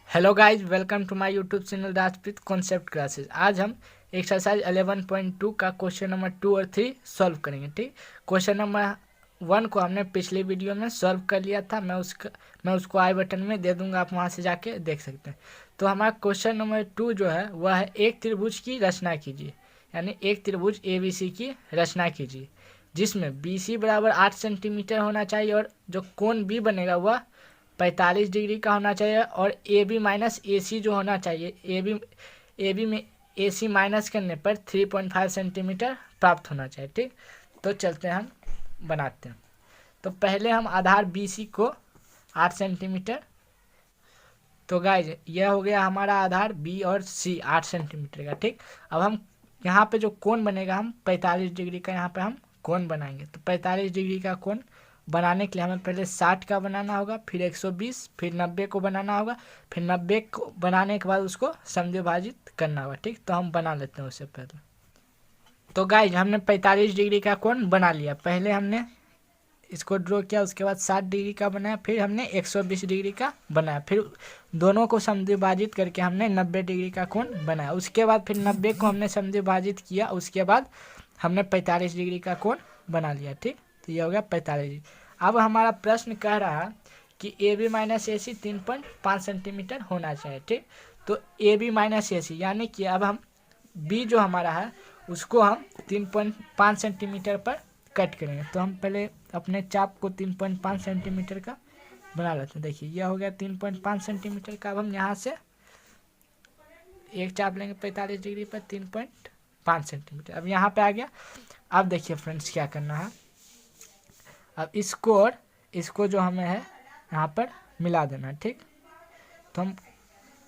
Hello guys, welcome to my YouTube channel Rajpreet concept classes. आज हम exercise 11.2 का question number 2 और 3 सॉल्व करेंगे। ठीक, क्वेश्चन नंबर 1 को हमने पिछले वीडियो में सॉल्व कर लिया था। मैं उसको आई बटन में दे दूंगा, आप वहां से जाके देख सकते हैं। तो हमारा क्वेश्चन नंबर 2 जो है वह है एक त्रिभुज की रचना कीजिए, यानी एक त्रिभुज ABC की रचना कीजिए जिसमें BC बराबर 8 सेंटीमीटर होना चाहिए और जो कोण B बनेगा वह 45 डिग्री का होना चाहिए और AB माइनस AC जो होना चाहिए, AB में AC माइनस करने पर 3.5 सेंटीमीटर प्राप्त होना चाहिए। ठीक, तो चलते हैं हम बनाते हैं। तो पहले हम आधार BC को 8 सेंटीमीटर, तो गाइज यह हो गया हमारा आधार B और C 8 सेंटीमीटर का। ठीक, अब हम यहाँ पे जो कोण बनेगा हम 45 डिग्री का यहाँ पे हम कोण बनाएंगे। तो 45 डिग्री का कोण बनाने के लिए हमें पहले 60 का बनाना होगा, फिर 120, फिर 90 को बनाना होगा, फिर 90 को बनाने के बाद उसको समद्विभाजित करना होगा। ठीक, तो हम बना लेते हैं उससे पहले। तो गाइज हमने 45 डिग्री का कोण बना लिया। पहले हमने इसको ड्रॉ किया, उसके बाद 60 डिग्री का बनाया, फिर हमने 120 डिग्री का बनाया, फिर दोनों को समद्विभाजित करके हमने 90 डिग्री का कोण बनाया। उसके बाद फिर 90 को हमने समद्विभाजित किया, उसके बाद हमने 45 डिग्री का कोण बना लिया। ठीक, तो ये हो गया 45 डिग्री। अब हमारा प्रश्न कह रहा है कि AB माइनस AC 3.5 सेंटीमीटर होना चाहिए। ठीक, तो AB माइनस AC यानी कि अब हम B जो हमारा है उसको हम 3.5 सेंटीमीटर पर कट करेंगे। तो हम पहले अपने चाप को 3.5 सेंटीमीटर का बना लेते हैं। देखिए यह हो गया 3.5 सेंटीमीटर का। अब हम यहाँ से एक चाप लेंगे 45 डिग्री पर 3.5 सेंटीमीटर। अब यहाँ पे आ गया। अब देखिए फ्रेंड्स क्या करना है, अब इसको और इसको जो हमें है यहाँ पर मिला देना है। ठीक, तो हम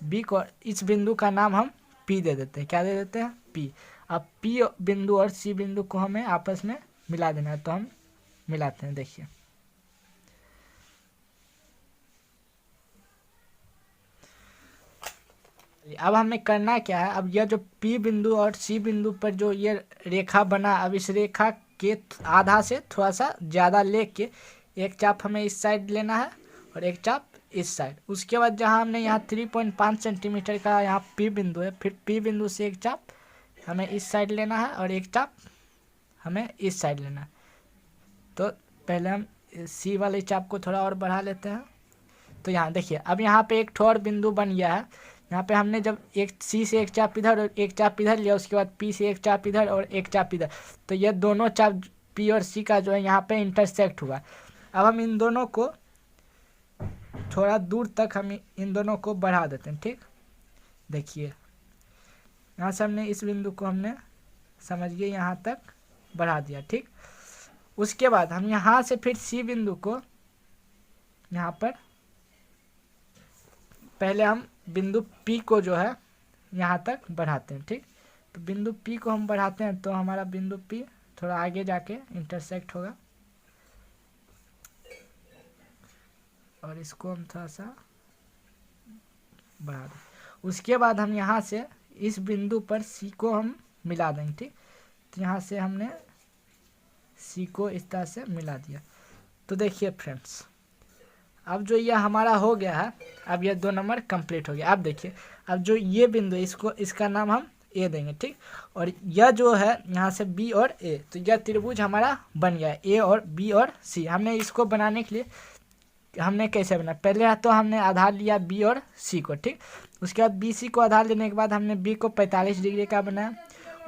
B को, इस बिंदु का नाम हम P दे देते हैं। क्या दे देते हैं? P। अब P बिंदु और C बिंदु को हमें आपस में मिला देना है, तो हम मिलाते हैं। देखिए अब हमें करना क्या है, अब यह जो P बिंदु और C बिंदु पर जो ये रेखा बना, अब इस रेखा के आधा से थोड़ा सा ज़्यादा लेके एक चाप हमें इस साइड लेना है और एक चाप इस साइड। उसके बाद जहाँ हमने यहाँ 3.5 सेंटीमीटर का यहाँ P बिंदु है, फिर P बिंदु से एक चाप हमें इस साइड लेना है और एक चाप हमें इस साइड लेना है। तो पहले हम C वाले चाप को थोड़ा और बढ़ा लेते हैं। तो यहाँ देखिए अब यहाँ पे एक ठोर बिंदु बन गया है। यहाँ पे हमने जब एक C से एक चाप इधर और एक चाप इधर लिया, उसके बाद P से एक चाप इधर और एक चाप इधर, तो ये दोनों चाप P और C का जो है यहाँ पे इंटरसेक्ट हुआ। अब हम इन दोनों को थोड़ा दूर तक हम इन दोनों को बढ़ा देते हैं। ठीक, देखिए यहाँ से हमने इस बिंदु को हमने समझिए यहाँ तक बढ़ा दिया। ठीक, उसके बाद हम यहाँ से फिर C बिंदु को यहाँ पर पहले हम बिंदु P को जो है यहाँ तक बढ़ाते हैं। ठीक, तो बिंदु P को हम बढ़ाते हैं तो हमारा बिंदु P थोड़ा आगे जाके इंटरसेक्ट होगा और इसको हम थोड़ा सा बढ़ा दें। उसके बाद हम यहाँ से इस बिंदु पर C को हम मिला देंगे। ठीक, तो यहाँ से हमने C को इस तरह से मिला दिया। तो देखिए फ्रेंड्स अब जो यह हमारा हो गया है, अब यह 2 नंबर कंप्लीट हो गया। अब देखिए अब जो ये बिंदु इसको, इसका नाम हम A देंगे। ठीक, और यह जो है यहाँ से B और A, तो यह त्रिभुज हमारा बन गया है A और B और C। हमने इसको बनाने के लिए हमने कैसे बनाया, पहले तो हमने आधार लिया B और C को। ठीक, उसके बाद BC को आधार लेने के बाद हमने B को 45 डिग्री का बनाया।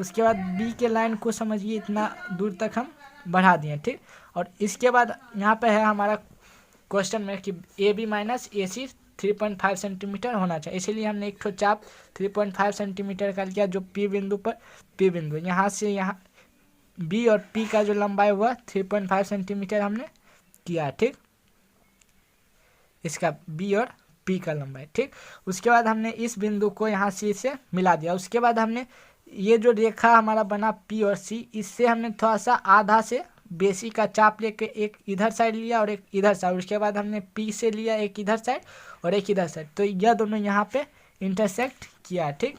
उसके बाद B के लाइन को समझिए इतना दूर तक हम बढ़ा दिए। ठीक, और इसके बाद यहाँ पे है हमारा क्वेश्चन में कि AB माइनस AC 3.5 सेंटीमीटर होना चाहिए, इसीलिए हमने एक ठो चाप 3.5 सेंटीमीटर का लिया जो P बिंदु पर, P बिंदु यहाँ से यहाँ B और P का जो लंबाई हुआ 3.5 सेंटीमीटर हमने किया। ठीक, इसका B और P का लंबाई। ठीक, उसके बाद हमने इस बिंदु को यहाँ C से मिला दिया। उसके बाद हमने ये जो रेखा हमारा बना P और C, इससे हमने थोड़ा सा आधा से बेसी का चाप लेके एक इधर साइड लिया और एक इधर साइड। उसके बाद हमने P से लिया एक इधर साइड और एक इधर साइड, तो यह दोनों यहाँ पे इंटरसेक्ट किया। ठीक,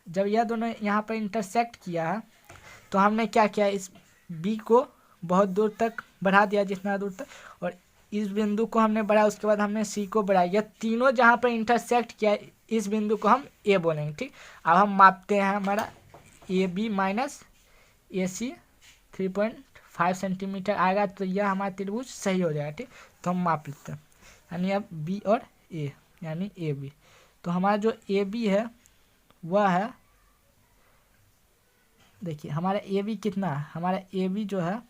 जब यह दोनों यहाँ पर इंटरसेक्ट किया है तो हमने क्या किया, इस B को बहुत दूर तक बढ़ा दिया, जितना दूर तक, और इस बिंदु को हमने बढ़ाया, उसके बाद हमने सी को बढ़ाया, यह तीनों जहाँ पर इंटरसेक्ट किया इस बिंदु को हम ए बोलेंगे। ठीक, अब हम मापते हैं हमारा A B minus A C 3.5 centimetre आएगा, तो यह हमारा त्रिभुज सही हो जाएगा। ठीक, तो हम माप लेते हैं, यानी अब बी और ए यानी ए बी। तो हमारा जो ए बी है वह है, देखिए हमारा ए बी कितना है, हमारा ए बी जो है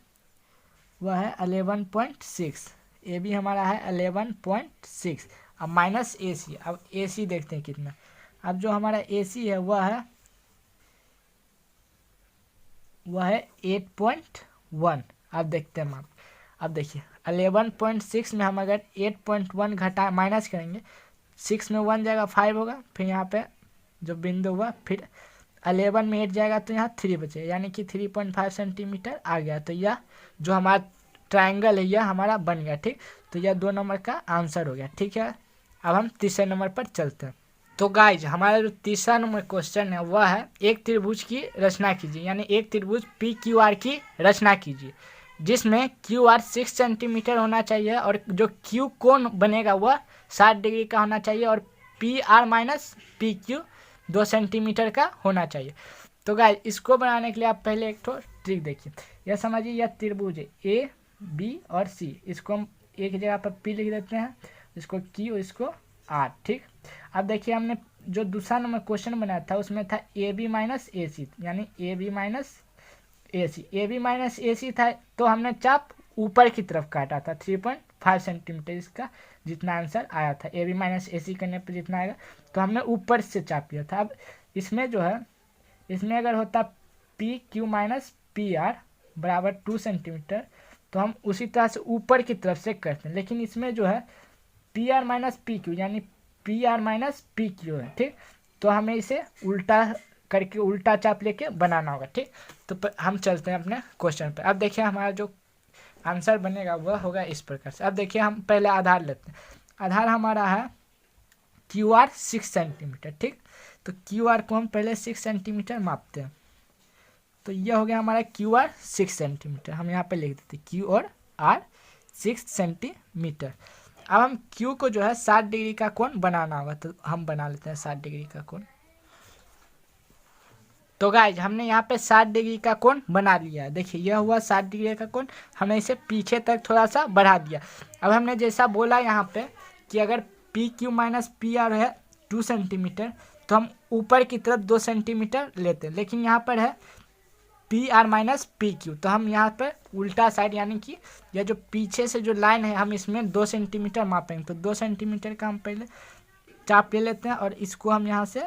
वह है 11.6। ए बी हमारा है 11.6। अब माइनस ए सी, अब ए सी देखते हैं कितना। अब जो हमारा ए सी है वह है 8.1। अब देखते हैं माप। अब देखिए 11.6 में हम अगर 8.1 घटा माइनस करेंगे, 6 में 1 जाएगा 5 होगा, फिर यहाँ पे जो बिंदु हुआ, फिर 11 में 8 जाएगा तो यहाँ 3 बचेगा, यानी कि 3.5 सेंटीमीटर आ गया। तो यह जो हमारा ट्रायंगल है यह हमारा बन गया। ठीक, तो यह 2 नंबर का आंसर हो गया। ठीक है, अब हम तीसरे नंबर पर चलते हैं। तो गाइज हमारा जो तीसरा नंबर क्वेश्चन है वह है एक त्रिभुज की रचना कीजिए, यानी एक त्रिभुज पी क्यू आर की रचना कीजिए जिसमें क्यू आर 6 सेंटीमीटर होना चाहिए और जो क्यू कोण बनेगा वह 60 डिग्री का होना चाहिए और P R minus P Q 2 centimetre का होना चाहिए। तो गाइज इसको बनाने के लिए आप पहले एक तो ट्रिक देखिए। यह समझिए यह त्रिभुज है ए बी और सी, इसको हम एक जगह पर पी लिख देते हैं, इसको क्यू, इसको आर। ठीक, अब देखिए हमने जो दूसरा नंबर क्वेश्चन बनाया था उसमें था ए बी माइनस ए सी, यानी A B minus A C. A B minus A C था तो हमने चाप ऊपर की तरफ काटा था 3.5 सेंटीमीटर, इसका जितना आंसर आया था ए बी माइनस ए सी करने पर जितना आएगा, तो हमने ऊपर से चाप लिया था। अब इसमें जो है, इसमें अगर होता P Q minus P R बराबर 2 सेंटीमीटर, तो हम उसी तरह से ऊपर की तरफ से करते हैं, लेकिन इसमें जो है P R minus P Q यानी P R minus P Q है। ठीक, तो हमें इसे उल्टा करके उल्टा चाप लेके बनाना होगा। ठीक, तो हम चलते हैं अपने क्वेश्चन पर। अब देखिए हमारा जो आंसर बनेगा वह होगा इस प्रकार से। अब देखिए हम पहले आधार लेते हैं। आधार हमारा है क्यू आर 6 सेंटीमीटर। ठीक, तो क्यू आर को हम पहले 6 सेंटीमीटर मापते हैं, तो यह हो गया हमारा क्यू आर 6 सेंटीमीटर। हम यहाँ पे लिख देते हैं क्यू और आर 6 सेंटीमीटर। अब हम क्यू को जो है 60 डिग्री का कोण बनाना होगा, तो हम बना लेते हैं 60 डिग्री का कोण। तो गाइज हमने यहाँ पे 60 डिग्री का कोण बना लिया है। देखिए यह हुआ 60 डिग्री का कोण, हमने इसे पीछे तक थोड़ा सा बढ़ा दिया। अब हमने जैसा बोला यहाँ पे कि अगर P Q minus P R है 2 सेंटीमीटर, तो हम ऊपर की तरफ 2 सेंटीमीटर लेते हैं, लेकिन यहाँ पर है P R minus P Q, तो हम यहाँ पर उल्टा साइड यानी कि यह जो पीछे से जो लाइन है हम इसमें 2 सेंटीमीटर मापेंगे। तो 2 सेंटीमीटर का हम पहले चाप ले लेते हैं और इसको हम यहाँ से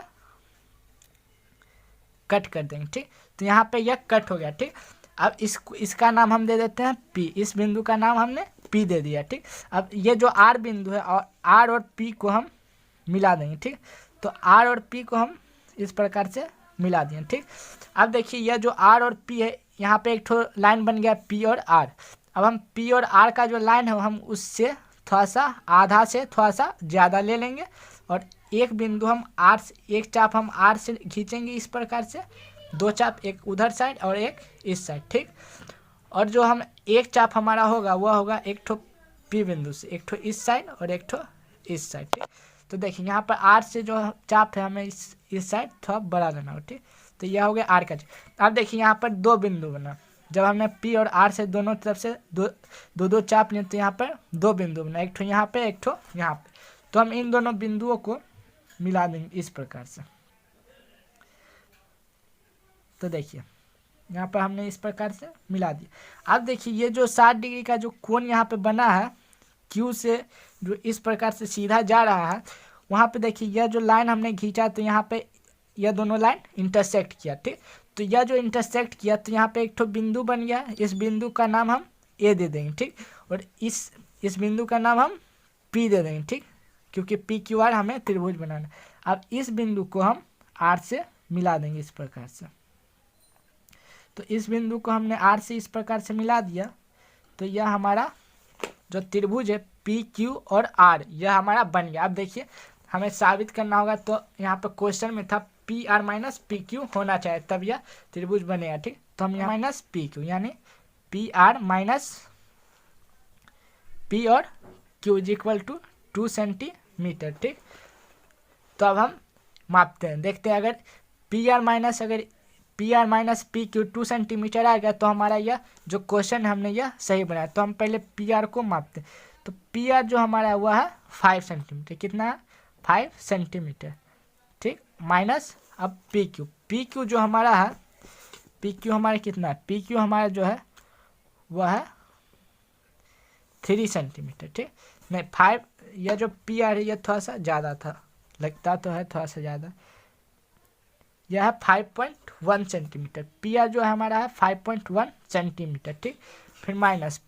कट कर देंगे। ठीक, तो यहाँ पे यह कट हो गया। ठीक, अब इसका नाम हम दे देते हैं पी, इस बिंदु का नाम हमने पी दे दिया। ठीक, अब ये जो आर बिंदु है और आर और पी को हम मिला देंगे। ठीक, तो आर और पी को हम इस प्रकार से मिला दिए। ठीक, अब देखिए यह जो आर और पी है यहाँ पे एक ठो लाइन बन गया पी और आर। अब हम पी और आर का जो लाइन है हम उससे थोड़ा सा आधा से थोड़ा सा ज़्यादा ले लेंगे और एक बिंदु हम आर से, एक चाप हम आर से खींचेंगे इस प्रकार से, 2 चाप, एक उधर साइड और एक इस साइड। ठीक, और जो हम एक चाप हमारा होगा वह होगा एक ठो पी बिंदु से, एक ठो इस साइड और एक ठो इस साइड। ठीक, तो देखिए यहाँ पर आर से जो चाप है हमें इस साइड थोड़ा बड़ा लेना होगा। ठीक, तो यह हो गया आर का चाप। अब देखिए यहाँ पर 2 बिंदु बना, जब हमने पी और आर से दोनों तरफ से दो चाप लिए तो यहाँ पर 2 बिंदु बना, एक ठो यहाँ पे एक ठो यहाँ पे। तो हम इन दोनों बिंदुओं को मिला देंगे इस प्रकार से। तो देखिए यहाँ पर हमने इस प्रकार से मिला दिया। अब देखिए ये जो 60 डिग्री का जो कोण यहाँ पे बना है क्यू से जो इस प्रकार से सीधा जा रहा है, वहाँ पे देखिए यह जो लाइन हमने खींचा तो यहाँ पे यह दोनों लाइन इंटरसेक्ट किया। ठीक, तो यह जो इंटरसेक्ट किया तो यहाँ पे एक ठो बिंदु बन गया, इस बिंदु का नाम हम ए दे देंगे। ठीक, और इस बिंदु का नाम हम पी दे देंगे। ठीक, क्योंकि पी क्यू आर हमें त्रिभुज बनाना। अब इस बिंदु को हम आर से मिला देंगे इस प्रकार से। तो इस बिंदु को हमने आर से इस प्रकार से मिला दिया, तो यह हमारा जो त्रिभुज है पी क्यू और आर यह हमारा बन गया। अब देखिए हमें साबित करना होगा, तो यहाँ पर क्वेश्चन में था P R minus P Q होना चाहिए तब यह त्रिभुज बनेगा। ठीक, तो हम यहाँ माइनस पी क्यू यानी पी आर माइनस पी और Q is equal to 2 centimetre. ठीक, तो अब हम मापते हैं, देखते हैं अगर P R minus P Q 2 centimetre आ गया तो हमारा यह जो क्वेश्चन हमने यह सही बनाया। तो हम पहले पी आर को मापते हैं। तो पी आर जो हमारा हुआ है 5 सेंटीमीटर, कितना है 5 सेंटीमीटर। ठीक, माइनस अब पी क्यू जो हमारा है, पी क्यू हमारा कितना है, पी क्यू हमारा जो है वह है 3 सेंटीमीटर। ठीक, नहीं 5, यह जो पी आर है यह थोड़ा सा ज़्यादा था, लगता तो है थोड़ा सा ज़्यादा, यह है 5.1 सेंटीमीटर। पी आर जो है हमारा है 5.1 सेंटीमीटर। ठीक, फिर माइनस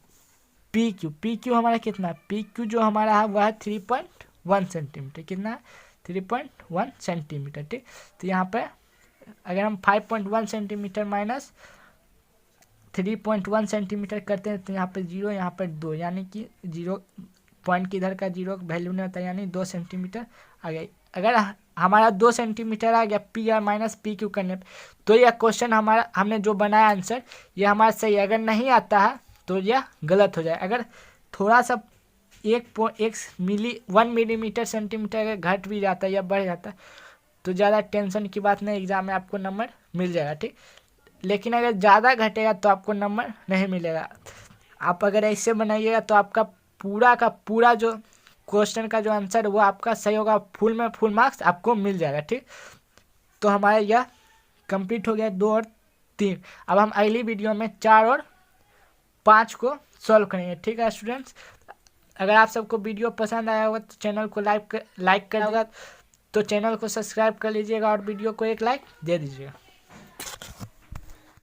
पी क्यू हमारा कितना है, पी क्यू जो हमारा है वह है 3.1 सेंटीमीटर, कितना है 3.1 सेंटीमीटर। ठीक, तो यहाँ पे अगर हम 5.1 सेंटीमीटर माइनस 3.1 सेंटीमीटर करते हैं तो यहाँ पे 0, यहाँ पर 2, यानी कि 0 पॉइंट की इधर का 0 वैल्यू नहीं होता, यानी 2 सेंटीमीटर आ गया। अगर हमारा 2 सेंटीमीटर आ गया P R minus P Q करने पे, तो यह क्वेश्चन हमारा हमने जो बनाया आंसर यह हमारा सही। अगर नहीं आता है तो यह गलत हो जाए। अगर थोड़ा सा 1 मिलीमीटर सेंटीमीटर अगर घट भी जाता है या बढ़ जाता है तो ज़्यादा टेंशन की बात नहीं, एग्जाम में आपको नंबर मिल जाएगा। ठीक, लेकिन अगर ज़्यादा घटेगा तो आपको नंबर नहीं मिलेगा। आप अगर ऐसे बनाइएगा तो आपका पूरा का पूरा जो क्वेश्चन का जो आंसर वो आपका सही होगा, फुल में फुल मार्क्स आपको मिल जाएगा। ठीक, तो हमारा यह कंप्लीट हो गया 2 और 3। अब हम अगली वीडियो में 4 और 5 को सॉल्व करेंगे। ठीक है स्टूडेंट्स, अगर आप सबको वीडियो पसंद आया होगा तो चैनल को लाइक कर होगा तो चैनल को सब्सक्राइब कर लीजिएगा और वीडियो को एक लाइक दे दीजिएगा।